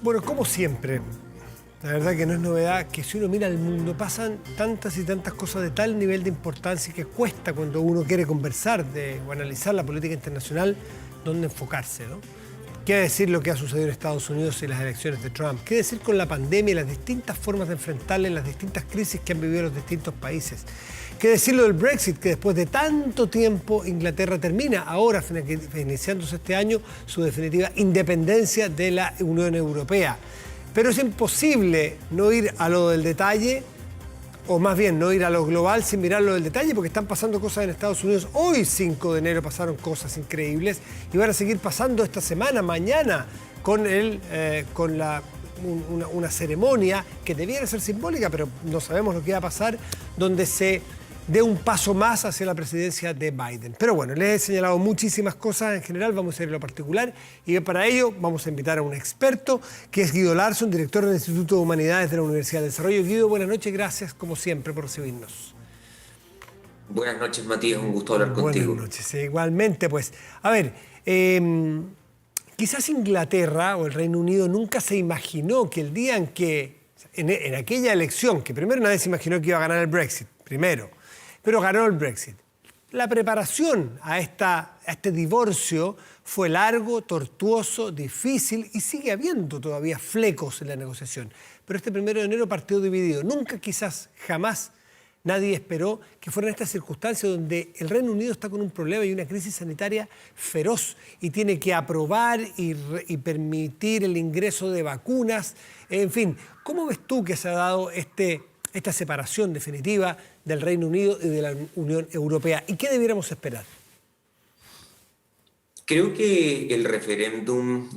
Bueno, como siempre, la verdad que no es novedad que si uno mira al mundo pasan tantas y tantas cosas de tal nivel de importancia que cuesta cuando uno quiere conversar o analizar la política internacional dónde enfocarse, ¿no? ¿Qué decir lo que ha sucedido en Estados Unidos y las elecciones de Trump? ¿Qué decir con la pandemia y las distintas formas de enfrentarla en las distintas crisis que han vivido los distintos países? ¿Qué decir lo del Brexit, que después de tanto tiempo Inglaterra termina ahora, iniciándose este año, su definitiva independencia de la Unión Europea? Pero es imposible no ir a lo del detalle, o más bien no ir a lo global sin mirar lo del detalle, porque están pasando cosas en Estados Unidos. Hoy, 5 de enero, pasaron cosas increíbles y van a seguir pasando esta semana, mañana, con una ceremonia que debiera ser simbólica, pero no sabemos lo que va a pasar, donde se dé un paso más hacia la presidencia de Biden. Pero bueno, les he señalado muchísimas cosas en general, vamos a ir a lo particular y para ello vamos a invitar a un experto, que es Guido Larsson, director del Instituto de Humanidades de la Universidad del Desarrollo. Guido, buenas noches, gracias como siempre por recibirnos. Buenas noches, Matías, un gusto hablar contigo. Buenas noches, igualmente pues. A ver, quizás Inglaterra o el Reino Unido nunca se imaginó que el día en que, en aquella elección, que primero nadie se imaginó que iba a ganar el Brexit, primero, pero ganó el Brexit. La preparación a este divorcio fue largo, tortuoso, difícil y sigue habiendo todavía flecos en la negociación. Pero este 1 de enero partió dividido. Nunca, quizás, jamás nadie esperó que fueran estas circunstancias donde el Reino Unido está con un problema y una crisis sanitaria feroz y tiene que aprobar y permitir el ingreso de vacunas. En fin, ¿cómo ves tú que se ha dado esta separación definitiva del Reino Unido y de la Unión Europea? ¿Y qué debiéramos esperar? Creo que el referéndum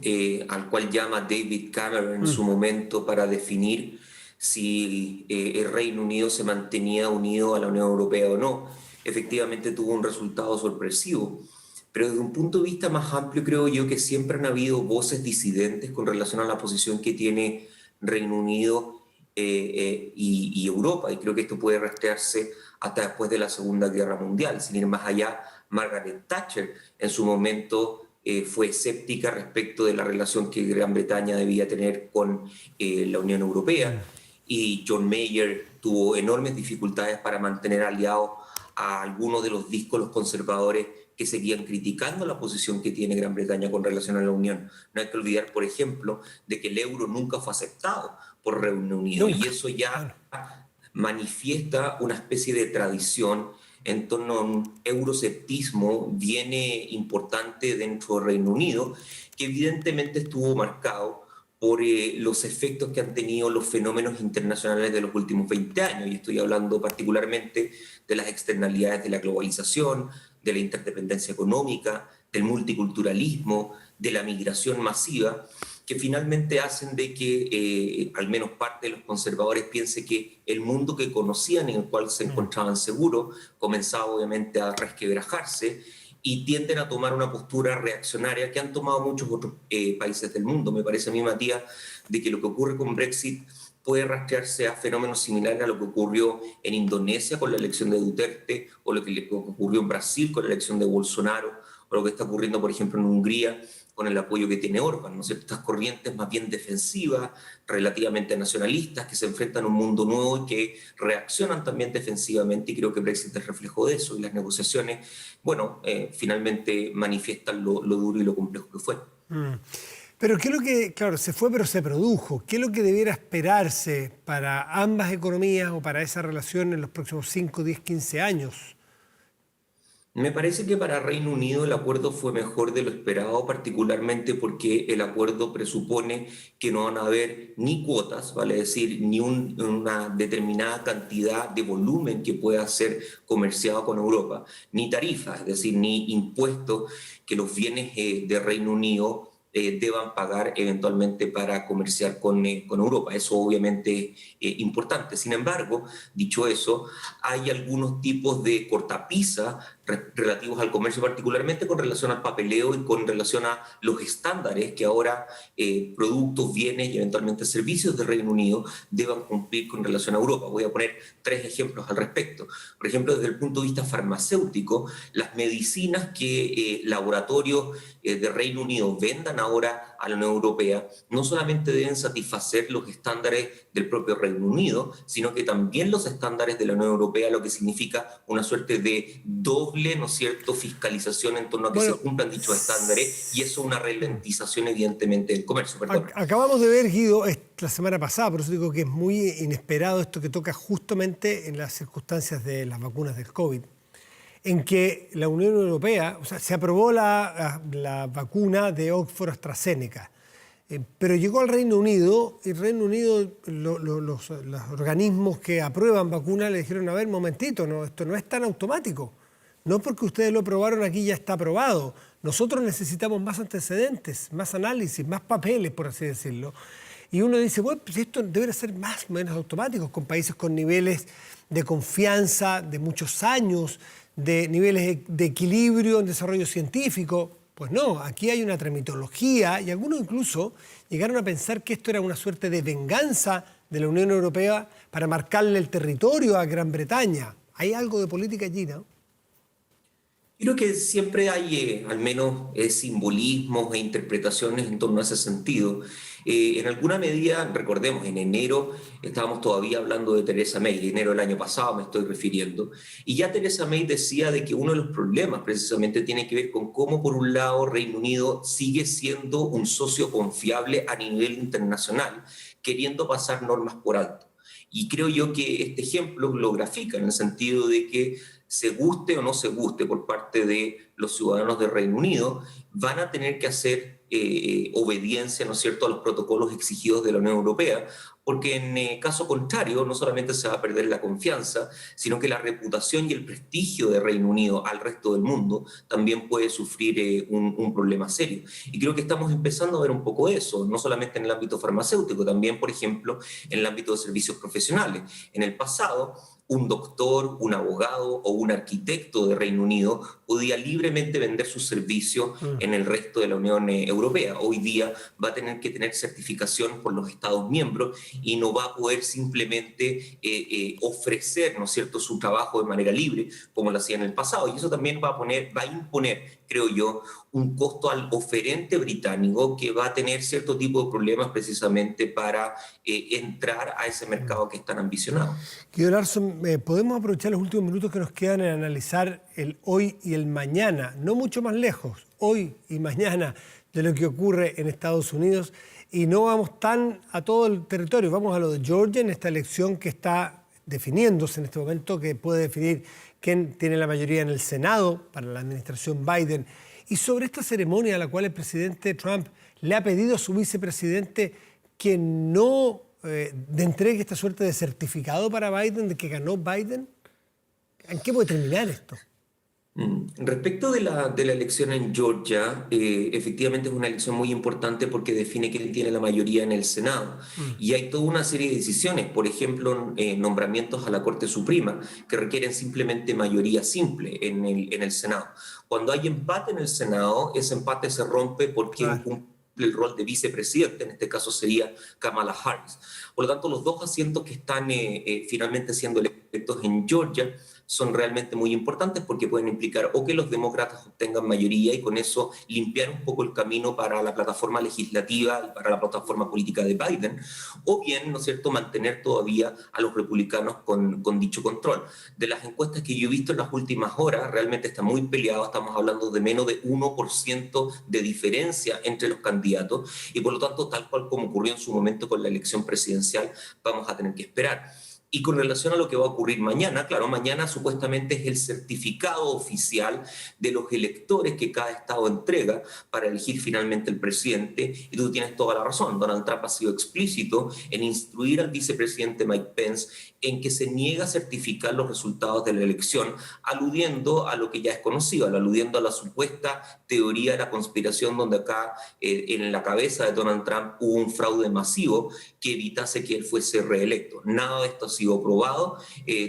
al cual llama David Cameron en su momento para definir si el Reino Unido se mantenía unido a la Unión Europea o no, efectivamente tuvo un resultado sorpresivo. Pero desde un punto de vista más amplio, creo yo que siempre han habido voces disidentes con relación a la posición que tiene Reino Unido y Europa, y creo que esto puede rastrearse hasta después de la Segunda Guerra Mundial. Sin ir más allá, Margaret Thatcher en su momento fue escéptica respecto de la relación que Gran Bretaña debía tener con la Unión Europea, y John Major tuvo enormes dificultades para mantener aliados a algunos de los díscolos conservadores que seguían criticando la posición que tiene Gran Bretaña con relación a la Unión. No hay que olvidar, por ejemplo, de que el euro nunca fue aceptado por Reino Unido, y eso ya manifiesta una especie de tradición en torno a un eurosceptismo bien importante dentro del Reino Unido, que evidentemente estuvo marcado por los efectos que han tenido los fenómenos internacionales de los últimos 20 años, y estoy hablando particularmente de las externalidades de la globalización, de la interdependencia económica, del multiculturalismo, de la migración masiva, que finalmente hacen de que al menos parte de los conservadores piense que el mundo que conocían y en el cual se encontraban seguros comenzaba obviamente a resquebrajarse, y tienden a tomar una postura reaccionaria que han tomado muchos otros países del mundo. Me parece a mí, Matías, de que lo que ocurre con Brexit puede rastrearse a fenómenos similares a lo que ocurrió en Indonesia con la elección de Duterte, o lo que ocurrió en Brasil con la elección de Bolsonaro, o lo que está ocurriendo, por ejemplo, en Hungría con el apoyo que tiene Orbán, ¿no es cierto? Estas corrientes más bien defensivas, relativamente nacionalistas, que se enfrentan a un mundo nuevo y que reaccionan también defensivamente, y creo que Brexit es reflejo de eso, y las negociaciones, bueno, finalmente manifiestan lo duro y lo complejo que fue. Pero ¿qué es lo que, claro, se fue pero se produjo? ¿Qué es lo que debiera esperarse para ambas economías o para esa relación en los próximos 5, 10, 15 años? Me parece que para Reino Unido el acuerdo fue mejor de lo esperado, particularmente porque el acuerdo presupone que no van a haber ni cuotas, vale decir, ni una determinada cantidad de volumen que pueda ser comerciado con Europa, ni tarifas, es decir, ni impuestos que los bienes de Reino Unido deban pagar eventualmente para comerciar con Europa. Eso obviamente es importante. Sin embargo, dicho eso, hay algunos tipos de cortapisa relativos al comercio, particularmente con relación al papeleo y con relación a los estándares que ahora productos, bienes y eventualmente servicios del Reino Unido deban cumplir con relación a Europa. Voy a poner 3 ejemplos al respecto. Por ejemplo, desde el punto de vista farmacéutico, las medicinas que laboratorios de Reino Unido vendan ahora a la Unión Europea no solamente deben satisfacer los estándares del propio Reino Unido, sino que también los estándares de la Unión Europea, lo que significa una suerte de doble, ¿no es cierto?, fiscalización en torno a que se Bueno, cumplan dichos estándares, y eso una ralentización evidentemente del comercio. Perdón. Acabamos de ver, Guido, la semana pasada, por eso digo que es muy inesperado esto que toca justamente en las circunstancias de las vacunas del COVID, en que la Unión Europea, o sea, se aprobó la vacuna de Oxford AstraZeneca, pero llegó al Reino Unido y Reino Unido, los organismos que aprueban vacunas le dijeron, a ver, momentito, no, esto no es tan automático. No porque ustedes lo aprobaron aquí ya está aprobado. Nosotros necesitamos más antecedentes, más análisis, más papeles, por así decirlo. Y uno dice, bueno, pues esto debería ser más o menos automático, con países con niveles de confianza de muchos años, de niveles de equilibrio en desarrollo científico. Pues no, aquí hay una tramitología y algunos incluso llegaron a pensar que esto era una suerte de venganza de la Unión Europea para marcarle el territorio a Gran Bretaña. Hay algo de política allí, ¿no? Creo que siempre hay al menos simbolismos e interpretaciones en torno a ese sentido. En alguna medida, recordemos, en enero estábamos todavía hablando de Theresa May, enero del año pasado me estoy refiriendo, y ya Theresa May decía de que uno de los problemas precisamente tiene que ver con cómo por un lado Reino Unido sigue siendo un socio confiable a nivel internacional, queriendo pasar normas por alto. Y creo yo que este ejemplo lo grafica en el sentido de que se guste o no se guste por parte de los ciudadanos del Reino Unido, van a tener que hacer obediencia, ¿no es cierto?, a los protocolos exigidos de la Unión Europea, porque en caso contrario no solamente se va a perder la confianza, sino que la reputación y el prestigio de Reino Unido al resto del mundo también puede sufrir un problema serio. Y creo que estamos empezando a ver un poco eso, no solamente en el ámbito farmacéutico, también, por ejemplo, en el ámbito de servicios profesionales. En el pasado, un doctor, un abogado o un arquitecto de Reino Unido podía libremente vender sus servicios en el resto de la Unión Europea. Hoy día va a tener que tener certificación por los Estados miembros y no va a poder simplemente ofrecer, ¿no es cierto?, su trabajo de manera libre, como lo hacía en el pasado. Y eso también va a imponer, creo yo, un costo al oferente británico que va a tener cierto tipo de problemas precisamente para entrar a ese mercado que es tan ambicionado. Guido Larsson, podemos aprovechar los últimos minutos que nos quedan en analizar el hoy y el mañana, no mucho más lejos, hoy y mañana, de lo que ocurre en Estados Unidos, y no vamos tan a todo el territorio, vamos a lo de Georgia en esta elección que está definiéndose en este momento, que puede definir quién tiene la mayoría en el Senado para la administración Biden. Y sobre esta ceremonia a la cual el presidente Trump le ha pedido a su vicepresidente que no entregue esta suerte de certificado para Biden, de que ganó Biden. ¿En qué puede terminar esto? Respecto de la elección en Georgia, efectivamente es una elección muy importante porque define quién tiene la mayoría en el Senado. Y hay toda una serie de decisiones, por ejemplo, nombramientos a la Corte Suprema, que requieren simplemente mayoría simple en el Senado. Cuando hay empate en el Senado, ese empate se rompe por quien cumple el rol de vicepresidente, en este caso sería Kamala Harris. Por lo tanto, los dos asientos que están finalmente siendo electos en Georgia son realmente muy importantes porque pueden implicar o que los demócratas obtengan mayoría y con eso limpiar un poco el camino para la plataforma legislativa y para la plataforma política de Biden, o bien, ¿no es cierto?, mantener todavía a los republicanos con dicho control. De las encuestas que yo he visto en las últimas horas, realmente está muy peleado, estamos hablando de menos de 1% de diferencia entre los candidatos y por lo tanto, tal cual como ocurrió en su momento con la elección presidencial, vamos a tener que esperar. Y con relación a lo que va a ocurrir mañana, claro, mañana supuestamente es el certificado oficial de los electores que cada estado entrega para elegir finalmente el presidente. Y tú tienes toda la razón, Donald Trump ha sido explícito en instruir al vicepresidente Mike Pence en que se niega a certificar los resultados de la elección, aludiendo a lo que ya es conocido, aludiendo a la supuesta teoría de la conspiración donde acá en la cabeza de Donald Trump hubo un fraude masivo que evitase que él fuese reelecto. Nada de esto ha sido probado.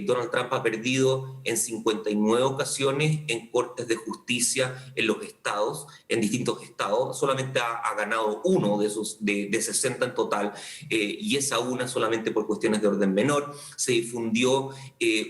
Donald Trump ha perdido en 59 ocasiones en cortes de justicia en los estados, en distintos estados. Solamente ha ganado uno de esos de 60 en total, y esa una solamente por cuestiones de orden menor. Se difundió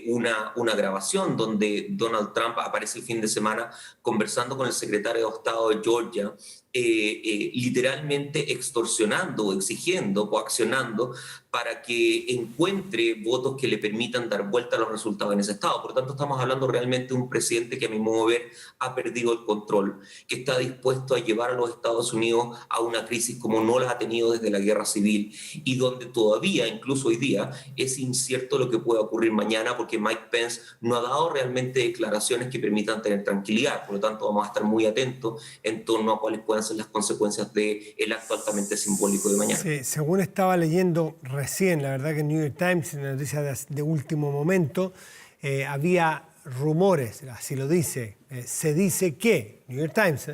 una grabación donde Donald Trump aparece el fin de semana conversando con el secretario de Estado de Georgia, literalmente extorsionando, exigiendo, coaccionando para que encuentre votos que le permitan dar vuelta a los resultados en ese estado. Por lo tanto, estamos hablando realmente de un presidente que a mi modo de ver ha perdido el control, que está dispuesto a llevar a los Estados Unidos a una crisis como no la ha tenido desde la guerra civil y donde todavía, incluso hoy día, es incierto lo que pueda ocurrir mañana porque Mike Pence no ha dado realmente declaraciones que permitan tener tranquilidad. Por lo tanto, vamos a estar muy atentos en torno a cuáles puedan ser las consecuencias del acto altamente simbólico de mañana. Sí, según estaba leyendo recién, la verdad que en New York Times, en la noticia de último momento, había rumores, así lo dice, se dice que, New York Times,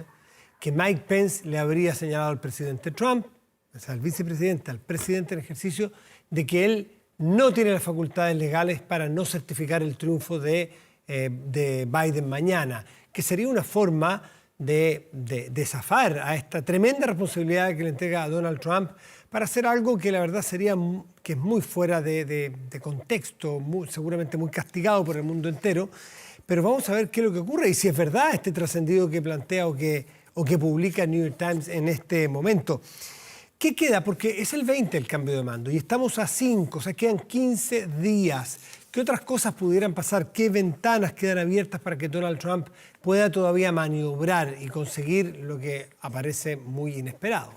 que Mike Pence le habría señalado al presidente Trump, o sea, al vicepresidente, al presidente en ejercicio, de que él no tiene las facultades legales para no certificar el triunfo de Biden mañana, que sería una forma de zafar a esta tremenda responsabilidad que le entrega a Donald Trump para hacer algo que la verdad sería que es muy fuera de contexto, seguramente muy castigado por el mundo entero. Pero vamos a ver qué es lo que ocurre y si es verdad este trascendido que plantea o que publica el New York Times en este momento. ¿Qué queda? Porque es el 20 el cambio de mando y estamos a 5, o sea, quedan 15 días. ¿Qué otras cosas pudieran pasar? ¿Qué ventanas quedan abiertas para que Donald Trump pueda todavía maniobrar y conseguir lo que aparece muy inesperado?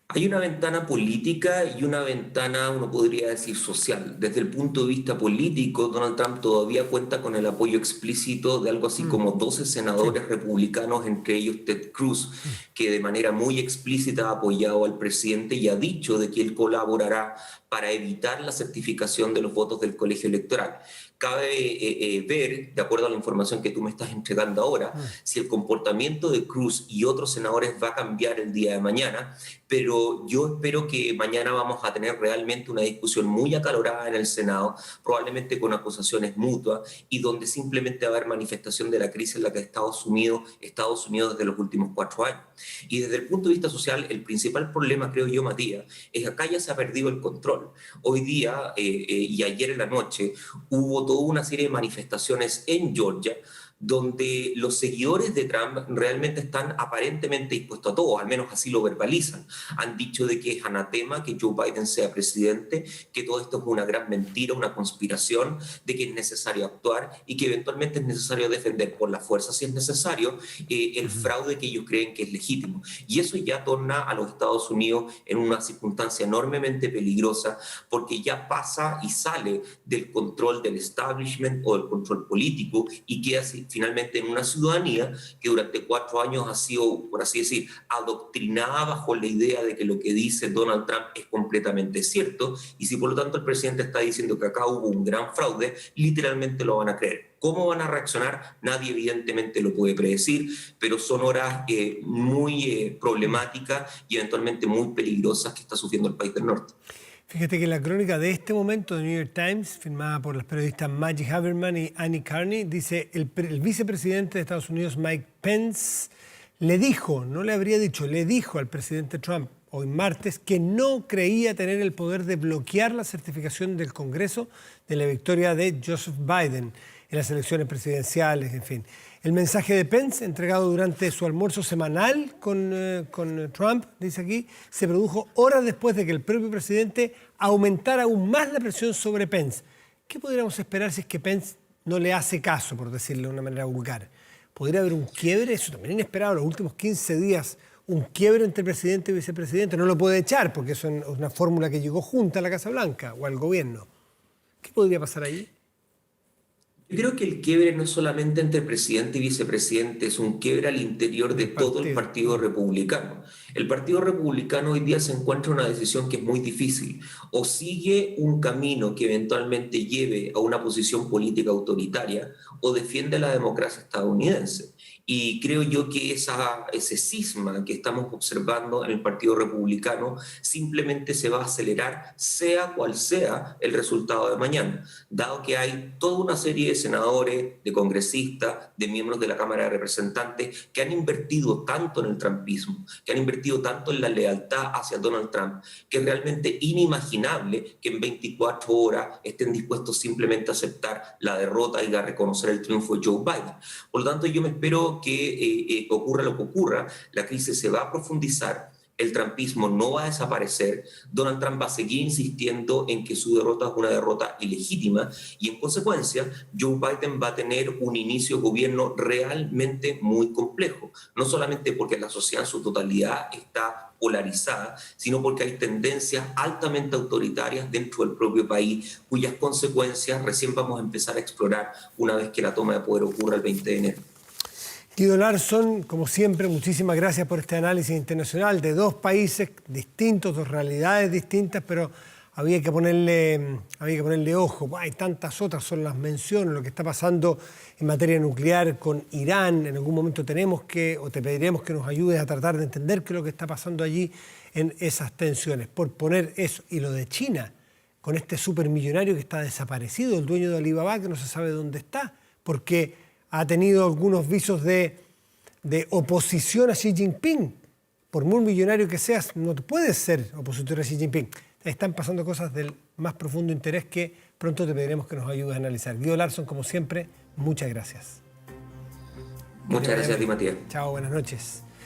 Hay una ventana política y una ventana, uno podría decir, social. Desde el punto de vista político, Donald Trump todavía cuenta con el apoyo explícito de algo así como 12 senadores republicanos, entre ellos Ted Cruz, que de manera muy explícita ha apoyado al presidente y ha dicho de que él colaborará para evitar la certificación de los votos del colegio electoral. Cabe ver, de acuerdo a la información que tú me estás entregando ahora, si el comportamiento de Cruz y otros senadores va a cambiar el día de mañana, pero yo espero que mañana vamos a tener realmente una discusión muy acalorada en el Senado, probablemente con acusaciones mutuas y donde simplemente va a haber manifestación de la crisis en la que está sumido Estados Unidos desde los últimos 4 años. Y desde el punto de vista social, el principal problema, creo yo, Matías, es que acá ya se ha perdido el control. Hoy día y ayer en la noche hubo toda una serie de manifestaciones en Georgia donde los seguidores de Trump realmente están aparentemente dispuestos a todo, al menos así lo verbalizan. Han dicho de que es anatema que Joe Biden sea presidente, que todo esto es una gran mentira, una conspiración, de que es necesario actuar y que eventualmente es necesario defender por la fuerza, si es necesario, el fraude que ellos creen que es legítimo. Y eso ya torna a los Estados Unidos en una circunstancia enormemente peligrosa porque ya pasa y sale del control del establishment o del control político y queda así finalmente en una ciudadanía que durante 4 años ha sido, por así decir, adoctrinada bajo la idea de que lo que dice Donald Trump es completamente cierto, y si por lo tanto el presidente está diciendo que acá hubo un gran fraude, literalmente lo van a creer. ¿Cómo van a reaccionar? Nadie evidentemente lo puede predecir, pero son horas muy problemáticas y eventualmente muy peligrosas que está sufriendo el país del norte. Fíjate que la crónica de este momento de New York Times, firmada por las periodistas Maggie Haberman y Annie Carney, dice el vicepresidente de Estados Unidos, Mike Pence, le dijo, no le habría dicho, le dijo al presidente Trump hoy martes que no creía tener el poder de bloquear la certificación del Congreso de la victoria de Joseph Biden en las elecciones presidenciales, en fin. El mensaje de Pence, entregado durante su almuerzo semanal con Trump, dice aquí, se produjo horas después de que el propio presidente aumentara aún más la presión sobre Pence. ¿Qué podríamos esperar si es que Pence no le hace caso, por decirlo de una manera vulgar? ¿Podría haber un quiebre? Eso también inesperado, en los últimos 15 días, un quiebre entre presidente y vicepresidente. No lo puede echar, porque eso es una fórmula que llegó junta a la Casa Blanca o al gobierno. ¿Qué podría pasar ahí? Yo creo que el quiebre no es solamente entre presidente y vicepresidente, es un quiebre al interior de todo el Partido Republicano. El Partido Republicano hoy día se encuentra en una decisión que es muy difícil. O sigue un camino que eventualmente lleve a una posición política autoritaria, o defiende la democracia estadounidense. Y creo yo que ese cisma que estamos observando en el Partido Republicano simplemente se va a acelerar, sea cual sea el resultado de mañana, dado que hay toda una serie de senadores, de congresistas, de miembros de la Cámara de Representantes que han invertido tanto en el trumpismo, que han invertido tanto en la lealtad hacia Donald Trump, que es realmente inimaginable que en 24 horas estén dispuestos simplemente a aceptar la derrota y a reconocer el triunfo de Joe Biden. Por lo tanto, yo me espero gobierno que ocurra lo que ocurra, la crisis se va a profundizar, el trumpismo no va a desaparecer, Donald Trump va a seguir insistiendo en que su derrota es una derrota ilegítima y en consecuencia Joe Biden va a tener un inicio de gobierno realmente muy complejo, no solamente porque la sociedad en su totalidad está polarizada, sino porque hay tendencias altamente autoritarias dentro del propio país, cuyas consecuencias recién vamos a empezar a explorar una vez que la toma de poder ocurra el 20 de enero. Guido Larsson, como siempre, muchísimas gracias por este análisis internacional de dos países distintos, dos realidades distintas, pero había que ponerle ojo. Hay tantas otras, son las menciones, lo que está pasando en materia nuclear con Irán. En algún momento te pediremos que nos ayudes a tratar de entender qué es lo que está pasando allí en esas tensiones. Por poner eso, y lo de China, con este supermillonario que está desaparecido, el dueño de Alibaba, que no se sabe dónde está, porque ha tenido algunos visos de oposición a Xi Jinping. Por muy millonario que seas, no puedes ser opositor a Xi Jinping. Están pasando cosas del más profundo interés que pronto te pediremos que nos ayudes a analizar. Guido Larsson, como siempre, muchas gracias. Muchas gracias a ti, Matías. Chao, buenas noches.